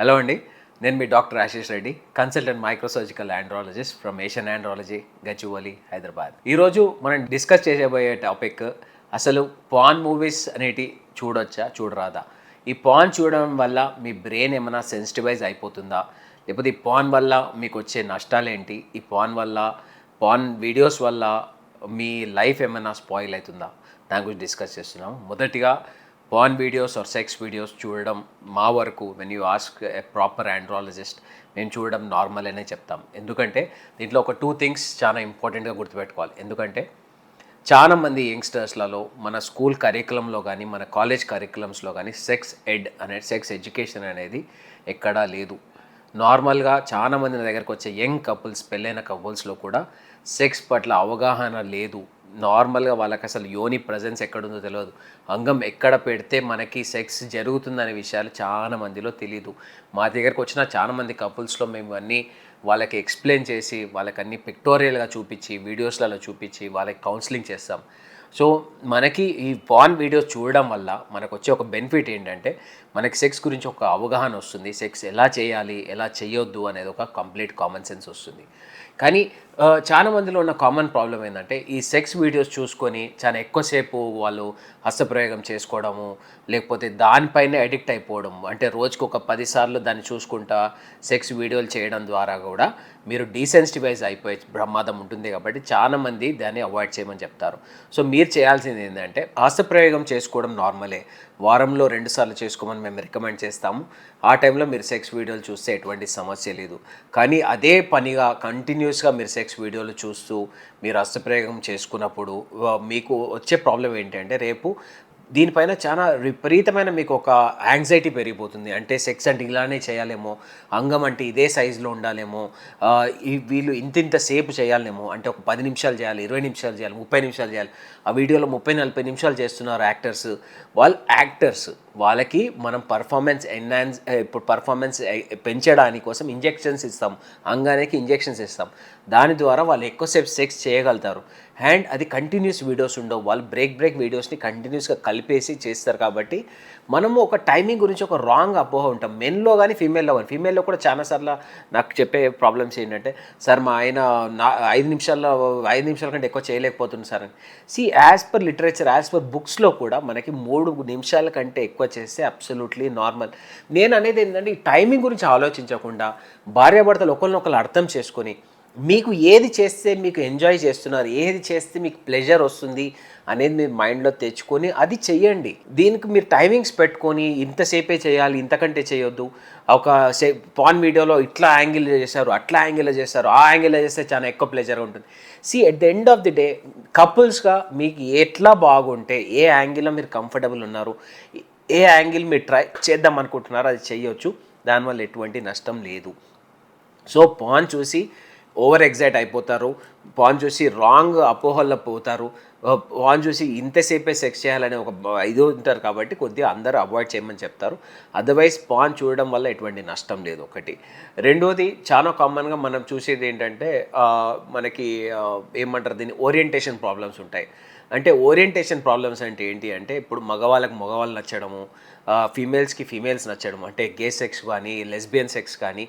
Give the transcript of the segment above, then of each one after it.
Hello అండి, నేను మీ doctor Ashish Reddy, consultant microsurgical andrologist from Asian andrology, Gachibowli, Hyderabad. ఈరోజు మనం డిస్కస్ చేసేబోయే టాపిక్ అసలు పాన్ మూవీస్ అనేటి చూడొచ్చా, చూడరాదా? ఈ పాన్ చూడడం వల్ల మీ బ్రెయిన్ ఏమైనా సెన్సిటివైజ్ అయిపోతుందా? లేకపోతే ఈ పాన్ వల్ల మీకు వచ్చే నష్టాలు ఏంటి? ఈ పాన్ వీడియోస్ వల్ల మీ లైఫ్ ఏమైనా స్పాయిల్ అవుతుందా? దాని గురించి డిస్కస్ చేస్తున్నాం. మొదటిగా pan videos are sex videos చూడడం మా వరకు when you ask a proper andrologist నేను చూడడం నార్మల్ అనే చెప్తాం. ఎందుకంటే దీంట్లో ఒక 2 థింగ్స్ చాలా ఇంపార్టెంట్గా గుర్తుపెట్టుకోవాలి. ఎందుకంటే చాలామంది యంగ్స్టర్స్లలో మన స్కూల్ కరికులంలో కానీ మన కాలేజ్ కరికులమ్స్లో కానీ సెక్స్ ఎడ్యుకేషన్ అనేది ఎక్కడా లేదు. నార్మల్గా చాలామంది నా దగ్గరకు వచ్చే యంగ్ కపుల్స్, పెళ్ళైన కపుల్స్లో కూడా సెక్స్ పట్ల అవగాహన లేదు. నార్మల్గా వాళ్ళకి అసలు యోని ప్రజెన్స్ ఎక్కడుందో తెలియదు, అంగం ఎక్కడ పెడితే మనకి సెక్స్ జరుగుతుందనే విషయాలు చాలా మందిలో తెలీదు. మా దగ్గరకు వచ్చిన చాలామంది కపుల్స్లో మేము అన్నీ వాళ్ళకి ఎక్స్ప్లెయిన్ చేసి వాళ్ళకి అన్ని పిక్టోరియల్గా చూపించి వీడియోస్లలో చూపించి వాళ్ళకి కౌన్సిలింగ్ చేస్తాం. సో మనకి ఈ పాన్ వీడియోస్ చూడడం వల్ల మనకు వచ్చే ఒక బెనిఫిట్ ఏంటంటే మనకి సెక్స్ గురించి ఒక అవగాహన వస్తుంది. సెక్స్ ఎలా చేయాలి, ఎలా చేయొద్దు అనేది ఒక కంప్లీట్ కామన్ సెన్స్ వస్తుంది. కానీ చాలా మందిలో ఉన్న కామన్ ప్రాబ్లం ఏంటంటే ఈ సెక్స్ వీడియోస్ చూసుకొని చాలా ఎక్కువసేపు వాళ్ళు హస్తప్రయోగం చేసుకోవడము, లేకపోతే దానిపైనే అడిక్ట్ అయిపోవడం. అంటే రోజుకు ఒక 10 సార్లు దాన్ని చూసుకుంటా సెక్స్ వీడియోలు చేయడం ద్వారా కూడా మీరు డీసెన్సిటివైజ్ అయిపోయే ప్రమాదం ఉంటుంది. కాబట్టి చాలామంది దాన్ని అవాయిడ్ చేయమని చెప్తారు. సో మీరు చేయాల్సింది ఏంటంటే హస్తప్రయోగం చేసుకోవడం నార్మలే, వారంలో 2 సార్లు చేసుకోమని మేము రికమెండ్ చేస్తాము. ఆ టైంలో మీరు సెక్స్ వీడియోలు చూస్తే ఎటువంటి సమస్య లేదు. కానీ అదే పనిగా కంటిన్యూస్గా మీరు సెక్స్ వీడియోలు చూస్తూ మీరు హస్తప్రయోగం చేసుకున్నప్పుడు మీకు వచ్చే ప్రాబ్లం ఏంటంటే రేపు దీనిపైన చాలా విపరీతమైన మీకు ఒక యాంగ్జైటీ పెరిగిపోతుంది. అంటే సెక్స్ అంటే ఇలానే చేయాలేమో, అంగం అంటే ఇదే సైజులో ఉండాలేమో, వీళ్ళు ఇంత సేపు చేయాలేమో, అంటే ఒక 10 నిమిషాలు చేయాలి, 20 నిమిషాలు చేయాలి, 30 నిమిషాలు చేయాలి. ఆ వీడియోలో 30-40 నిమిషాలు చేస్తున్నారు యాక్టర్స్. వాళ్ళకి మనం ఇప్పుడు పర్ఫార్మెన్స్ పెంచడానికి కోసం ఇంజెక్షన్స్ ఇస్తాం, అంగానికి ఇంజెక్షన్స్ ఇస్తాం. దాని ద్వారా వాళ్ళు ఎక్కువసేపు సెక్స్ చేయగలుగుతారు. అండ్ అది కంటిన్యూస్ వీడియోస్ ఉండవు, వాళ్ళు బ్రేక్ వీడియోస్ని కంటిన్యూస్గా కలిపేసి చేస్తారు. కాబట్టి మనము ఒక టైమింగ్ గురించి ఒక రాంగ్ అపోహ ఉంటాం, మెన్లో కానీ ఫీమేల్లో కూడా చాలాసార్లు నాకు చెప్పే ప్రాబ్లమ్స్ ఏంటంటే, సార్ మా ఆయన 5 నిమిషాల కంటే ఎక్కువ చేయలేకపోతుంది సార్ అని. As per literature, as per బుక్స్లో కూడా మనకి 3 నిమిషాల కంటే ఎక్కువ చేస్తే అబ్సల్యూట్లీ నార్మల్. నేను అనేది ఏంటంటే ఈ టైమింగ్ గురించి ఆలోచించకుండా భార్యాభర్తలు ఒకరినొకరు అర్థం చేసుకొని మీకు ఏది చేస్తే మీకు ఎంజాయ్ చేస్తున్నారు, ఏది చేస్తే మీకు ప్లెజర్ వస్తుంది అనేది మీరు మైండ్లో తెచ్చుకొని అది చెయ్యండి. దీనికి మీరు టైమింగ్స్ పెట్టుకొని ఇంతసేపే చేయాలి, ఇంతకంటే చేయొద్దు. పాన్ వీడియోలో ఇట్లా యాంగిల్ చేశారు, అట్లా యాంగిల్లో చేస్తారు, ఆ యాంగిల్లో చేస్తే చాలా ఎక్కువ ప్లెజర్గా ఉంటుంది. At the end of the day కపుల్స్గా మీకు ఎట్లా బాగుంటే, ఏ యాంగిల్లో మీరు కంఫర్టబుల్ ఉన్నారు, ఏ యాంగిల్ మీరు ట్రై చేద్దాం అనుకుంటున్నారో అది చేయొచ్చు. దానివల్ల ఎటువంటి నష్టం లేదు. సో పాన్ చూసి ఓవర్ ఎగ్జైట్ అయిపోతారు, పాన్ చూసి రాంగ్ అపోహల్లో పోతారు, పాన్ చూసి ఇంతసేపే సెక్స్ చేయాలని ఒక ఇది ఉంటారు. కాబట్టి కొద్దిగా అందరూ అవాయిడ్ చేయమని చెప్తారు. అదర్వైజ్ పాన్ చూడడం వల్ల ఎటువంటి నష్టం లేదు, ఒకటి. రెండోది, చాలా కామన్గా మనం చూసేది ఏంటంటే మనకి ఏమంటారు దీన్ని, ఓరియంటేషన్ ప్రాబ్లమ్స్ ఉంటాయి. అంటే ఓరియంటేషన్ ప్రాబ్లమ్స్ అంటే ఏంటి అంటే, ఇప్పుడు మగవాళ్ళు నచ్చడము, ఫీమేల్స్కి ఫీమేల్స్ నచ్చడం, అంటే గే సెక్స్ కానీ లెస్బియన్ సెక్స్ కానీ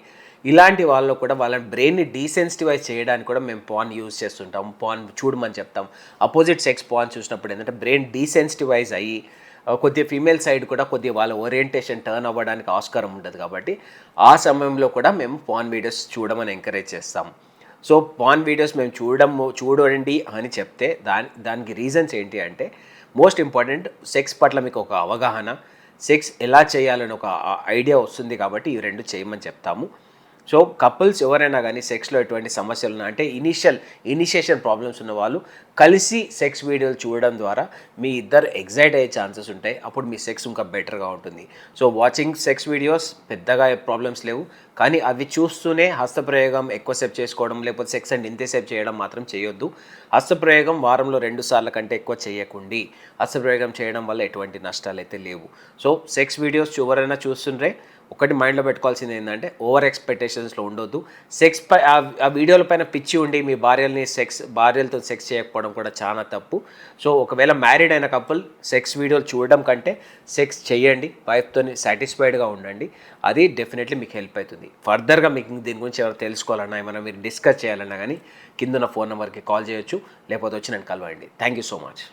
ఇలాంటి వాళ్ళు కూడా వాళ్ళ బ్రెయిన్ని డీసెన్సిటివైజ్ చేయడానికి కూడా మేము పాన్ యూజ్ చేస్తుంటాం. పాన్ చూడమని చెప్తాం. అపోజిట్ సెక్స్ పాన్ చూసినప్పుడు ఏంటంటే బ్రెయిన్ డీసెన్సిటివైజ్ అయ్యి కొద్దిగా ఫీమేల్ సైడ్ కూడా కొద్దిగా వాళ్ళ ఓరియంటేషన్ టర్న్ అవ్వడానికి ఆస్కారం ఉంటుంది. కాబట్టి ఆ సమయంలో కూడా మేము పాన్ వీడియోస్ చూడమని ఎంకరేజ్ చేస్తాం. సో పాన్ వీడియోస్ మేము చూడండి అని చెప్తే దానికి రీజన్స్ ఏంటి అంటే, మోస్ట్ ఇంపార్టెంట్ సెక్స్ పట్ల మీకు ఒక అవగాహన, సెక్స్ ఎలా చేయాలని ఒక ఐడియా వస్తుంది. కాబట్టి ఈ 2 చేయమని చెప్తాము. సో కపుల్స్ ఎవరైనా కానీ సెక్స్లో ఎటువంటి సమస్యలు ఉన్నా, అంటే ఇనిషియేషన్ ప్రాబ్లమ్స్ ఉన్న వాళ్ళు కలిసి సెక్స్ వీడియోలు చూడడం ద్వారా మీ ఇద్దరు ఎగ్జైట్ అయ్యే ఛాన్సెస్ ఉంటాయి. అప్పుడు మీ సెక్స్ ఇంకా బెటర్గా ఉంటుంది. సో వాచింగ్ సెక్స్ వీడియోస్ పెద్దగా ప్రాబ్లమ్స్ లేవు, కానీ అవి చూస్తూనే హస్తప్రయోగం ఎక్కువసేపు చేసుకోవడం, లేకపోతే సెక్స్ అండ్ ఇంతసేపు చేయడం మాత్రం చేయొద్దు. హస్తప్రయోగం వారంలో 2 సార్ల కంటే ఎక్కువ చేయకండి. హస్తప్రయోగం చేయడం వల్ల ఎటువంటి నష్టాలు అయితే లేవు. సో సెక్స్ వీడియోస్ ఎవరైనా చూస్తుంటే ఒకటి మైండ్లో పెట్టుకోవాల్సింది ఏంటంటే ఓవర్ ఎక్స్పెక్టేషన్స్లో ఉండొద్దు. సెక్స్ పై ఆ వీడియోల పైన పిచ్చి ఉండి మీ భార్యలతో సెక్స్ చేయకపోవడం కూడా చాలా తప్పు. సో ఒకవేళ మ్యారీడ్ అయిన కపుల్ సెక్స్ వీడియోలు చూడడం కంటే సెక్స్ చేయండి, వైఫ్తో సాటిస్ఫైడ్గా ఉండండి. అది డెఫినెట్లీ మీకు హెల్ప్ అవుతుంది. ఫర్దర్గా మీకు దీని గురించి ఎవరు తెలుసుకోవాలన్నా ఏమైనా మీరు డిస్కస్ చేయాలన్నా కానీ కింద ఉన్న ఫోన్ నెంబర్కి కాల్ చేయొచ్చు, లేకపోతే వచ్చి నన్ను కలవండి. Thank you so much.